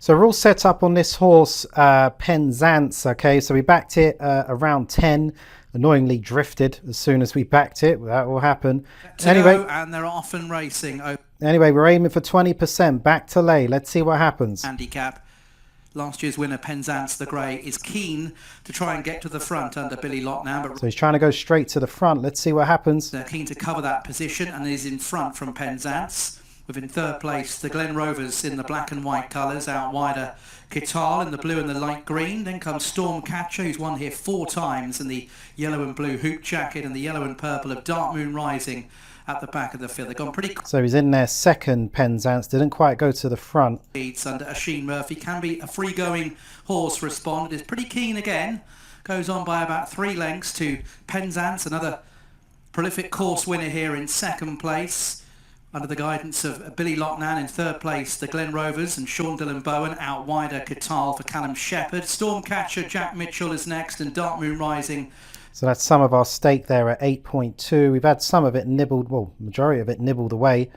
So we're all set up on this horse, Penzance, okay? So we backed it around 10, annoyingly drifted as soon as we backed it. That will happen. Anyway, and they're off and racing. Anyway, we're aiming for 20%, back to lay. Let's see what happens. Handicap. Last year's winner, Penzance the Grey, is keen to try and get to the front under Billy Locknow. So he's trying to go straight to the front. Let's see what happens. They're keen to cover that position and is in front from Penzance. Within third place, the Glen Rovers in the black and white colours. Out wider, Quital in the blue and the light green. Then comes Stormcatcher, who's won here 4 times in the yellow and blue hoop jacket, and the yellow and purple of Dark Moon Rising at the back of the field. They've gone pretty. So he's in there second, Penzance. Didn't quite go to the front. Leads under Asheen Murphy. Can be a free-going horse. Respond. Is pretty keen again. Goes on by about 3 lengths to Penzance, another prolific course winner here in second place. Under the guidance of Billy Locknow in third place, the Glen Rovers and Sean Dillon Bowen. Out wider, Quital for Callum Shepherd. Stormcatcher, Jack Mitchell is next, and Dark Moon Rising. So that's some of our stake there at 8.2. We've had some of it nibbled, well, majority of it nibbled away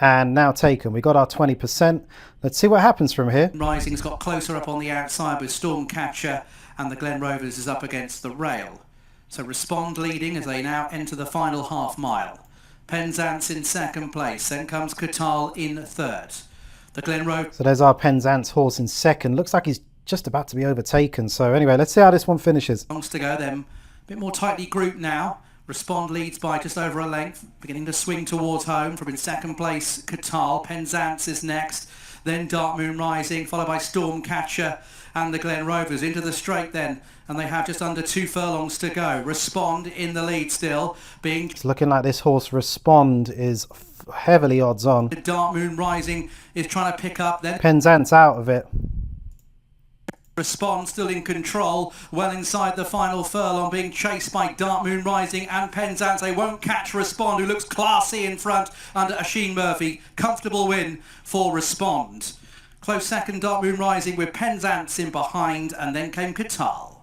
and now taken. We got our 20%. Let's see what happens from here. Rising's got closer up on the outside with Stormcatcher, and the Glen Rovers is up against the rail. So Respond leading as they now enter the final half mile. Penzance in second place, then comes Quital in third. The Glen Rovers. So there's our Penzance horse in second. Looks like he's just about to be overtaken. So anyway, let's see how this one finishes. Longs to go then. A bit more tightly grouped now. Respond leads by just over a length, beginning to swing towards home. From in second place, Quital. Penzance is next. Then Dark Moon Rising, followed by Stormcatcher and the Glen Rovers into the straight then. And they have just under 2 furlongs to go. Respond in the lead still. It's looking like this horse Respond is heavily odds on. Dark Moon Rising is trying to pick up then. Penzance out of it. Respond still in control, well inside the final furlong, being chased by Dark Moon Rising and Penzance. They won't catch Respond, who looks classy in front under Asheen Murphy. Comfortable win for Respond. Close second, Dark Moon Rising, with Penzance in behind, and then came Quital.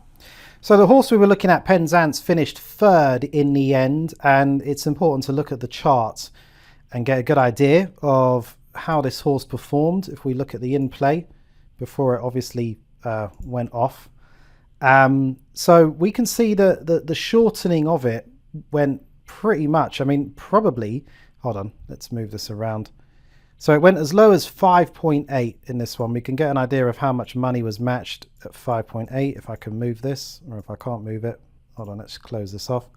So the horse we were looking at, Penzance, finished third in the end, and it's important to look at the charts and get a good idea of how this horse performed if we look at the in-play before it obviously went off. So we can see the shortening of it went pretty much, I mean, probably, hold on, let's move this around. So it went as low as 5.8 in this one. We can get an idea of how much money was matched at 5.8 if I can move this, or if I can't move it. Hold on, let's close this off.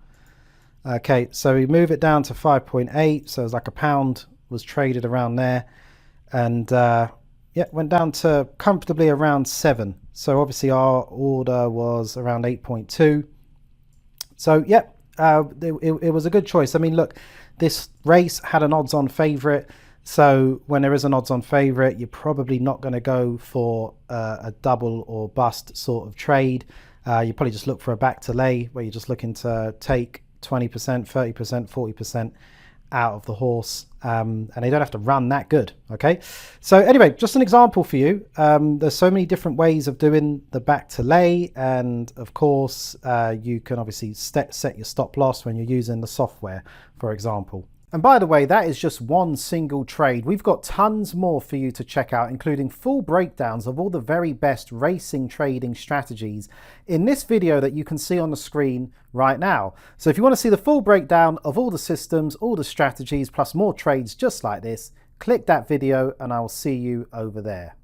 Okay, so we move it down to 5.8, so it's like £1 was traded around there, and yeah, went down to comfortably around 7. So obviously our order was around 8.2. So yeah, it was a good choice. I mean, look, this race had an odds-on favourite. So when there is an odds-on favourite, you're probably not going to go for a double or bust sort of trade. You probably just look for a back to lay, where you're just looking to take 20%, 30%, 40% out of the horse, and they don't have to run that good. Okay, so anyway, just an example for you. There's so many different ways of doing the back to lay, and of course you can obviously set your stop loss when you're using the software, for example. And by the way, that is just one single trade. We've got tons more for you to check out, including full breakdowns of all the very best racing trading strategies in this video that you can see on the screen right now. So if you want to see the full breakdown of all the systems, all the strategies, plus more trades just like this, click that video and I will see you over there.